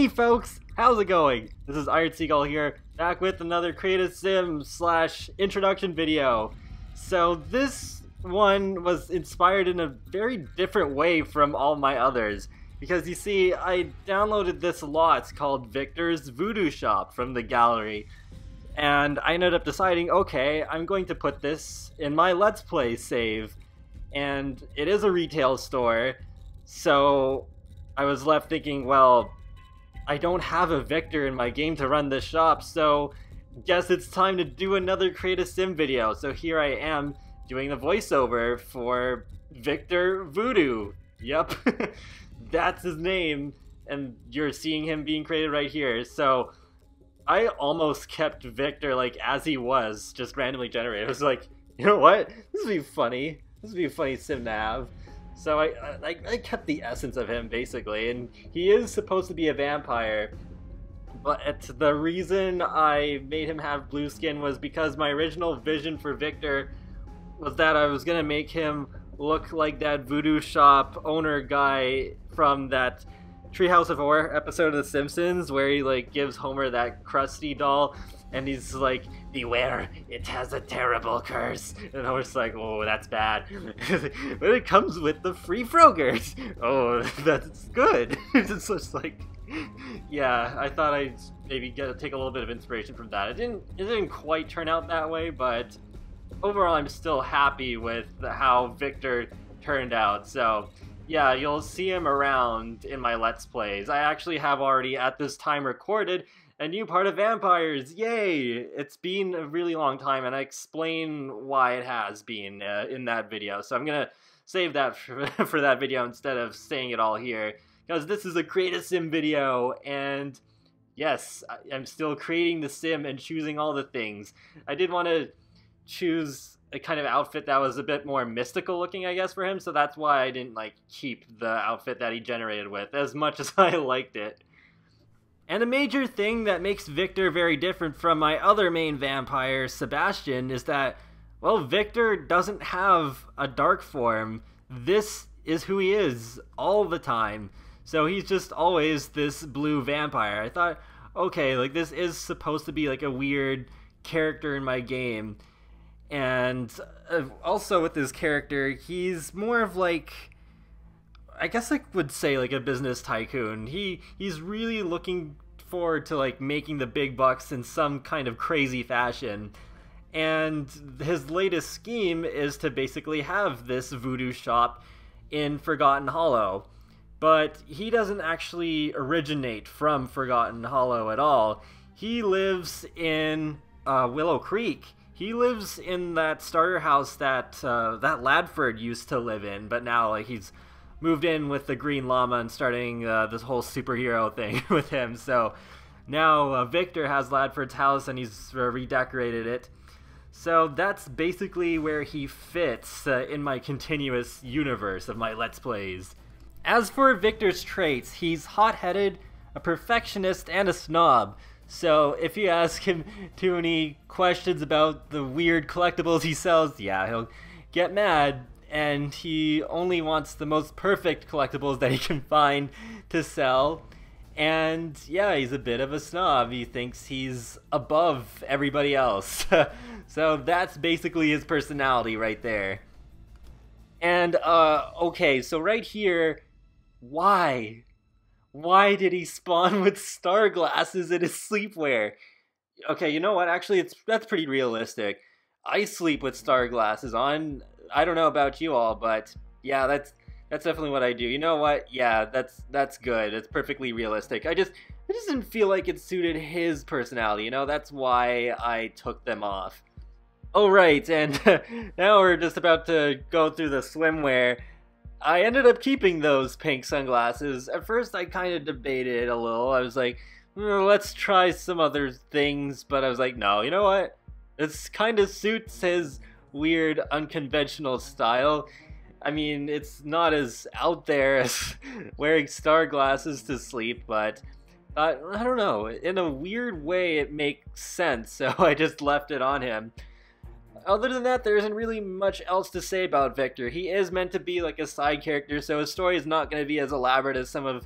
Hey folks, how's it going? This is Seagull here, back with another Creative Sim / introduction video. So this one was inspired in a very different way from all my others. Because you see, I downloaded this lot called Victor's Voodoo Shop from the gallery. And I ended up deciding, okay, I'm going to put this in my Let's Play save. And it is a retail store, so I was left thinking, well, I don't have a Victor in my game to run this shop, so guess it's time to do another Creative Sim video. So here I am doing the voiceover for Victor Voodoo. Yep, that's his name, and you're seeing him being created right here. So I almost kept Victor like as he was, just randomly generated. I was like, you know what? This would be funny. This would be a funny sim to have. So I kept the essence of him, basically, and he is supposed to be a vampire, but the reason I made him have blue skin was because my original vision for Victor was that I was gonna make him look like that voodoo shop owner guy from that Treehouse of Horror episode of The Simpsons, where he like gives Homer that Krusty doll, and he's like, beware, it has a terrible curse. And Homer's like, oh, that's bad. But it comes with the free Frogurt. Oh, that's good. It's just like, yeah, I thought I'd maybe take a little bit of inspiration from that. It didn't quite turn out that way, but overall I'm still happy with how Victor turned out. So yeah, you'll see him around in my Let's Plays. I actually have already at this time recorded a new part of Vampires. Yay! It's been a really long time, and I explain why it has been in that video. So I'm gonna save that for that video instead of saying it all here, because this is a Creative Sim video, and yes, I'm still creating the sim and choosing all the things. I did want to choose a kind of outfit that was a bit more mystical looking, I guess, for him, so that's why I didn't like keep the outfit that he generated with, as much as I liked it. And a major thing that makes Victor very different from my other main vampire, Sebastian, is that, well, Victor doesn't have a dark form. This is who he is all the time. So he's just always this blue vampire. I thought, okay, like this is supposed to be like a weird character in my game. And also with this character, he's more of like, I guess I would say like a business tycoon. He's really looking forward to like making the big bucks in some kind of crazy fashion. And his latest scheme is to basically have this voodoo shop in Forgotten Hollow. But he doesn't actually originate from Forgotten Hollow at all. He lives in Willow Creek. He lives in that starter house that that Ladford used to live in, but now like he's moved in with the Green Llama and starting this whole superhero thing with him. So now Victor has Ladford's house and he's redecorated it. So that's basically where he fits in my continuous universe of my Let's Plays. As for Victor's traits, he's hot-headed, a perfectionist, and a snob. So if you ask him too many questions about the weird collectibles he sells, yeah, he'll get mad. And he only wants the most perfect collectibles that he can find to sell. And yeah, he's a bit of a snob. He thinks he's above everybody else. So that's basically his personality right there. And okay, so right here, why? Why did he spawn with star glasses in his sleepwear? Okay, you know what? Actually, that's pretty realistic. I sleep with star glasses on. I don't know about you all, but yeah, that's definitely what I do. You know what? Yeah, that's good. It's perfectly realistic. I just didn't feel like it suited his personality. You know, that's why I took them off. Oh right, and now we're just about to go through the swimwear. I ended up keeping those pink sunglasses. At first, I kind of debated a little. I was like, let's try some other things, but I was like, no, you know what? This kind of suits his weird, unconventional style. I mean, it's not as out there as wearing star glasses to sleep, but I don't know. In a weird way, it makes sense, so I just left it on him. Other than that, there isn't really much else to say about Victor. He is meant to be like a side character, so his story is not going to be as elaborate as some of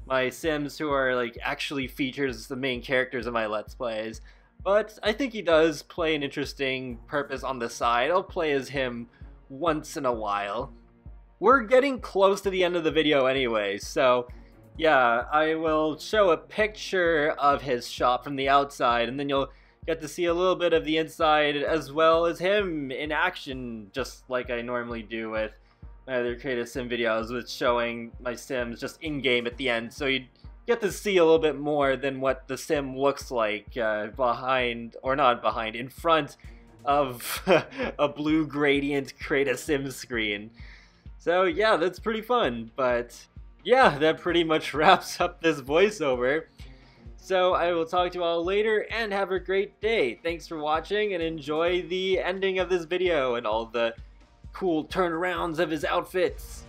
my Sims who are like actually features the main characters of my Let's Plays. But I think he does play an interesting purpose on the side. I'll play as him once in a while. We're getting close to the end of the video anyway, so yeah, I will show a picture of his shop from the outside, and then you'll get to see a little bit of the inside as well as him in action, just like I normally do with my other Create a Sim videos, with showing my Sims just in-game at the end, so you get to see a little bit more than what the Sim looks like behind, or not behind, in front of a blue gradient Create a Sim screen. So yeah, that's pretty fun, but yeah, that pretty much wraps up this voiceover. So I will talk to you all later, and have a great day. Thanks for watching, and enjoy the ending of this video and all the cool turnarounds of his outfits.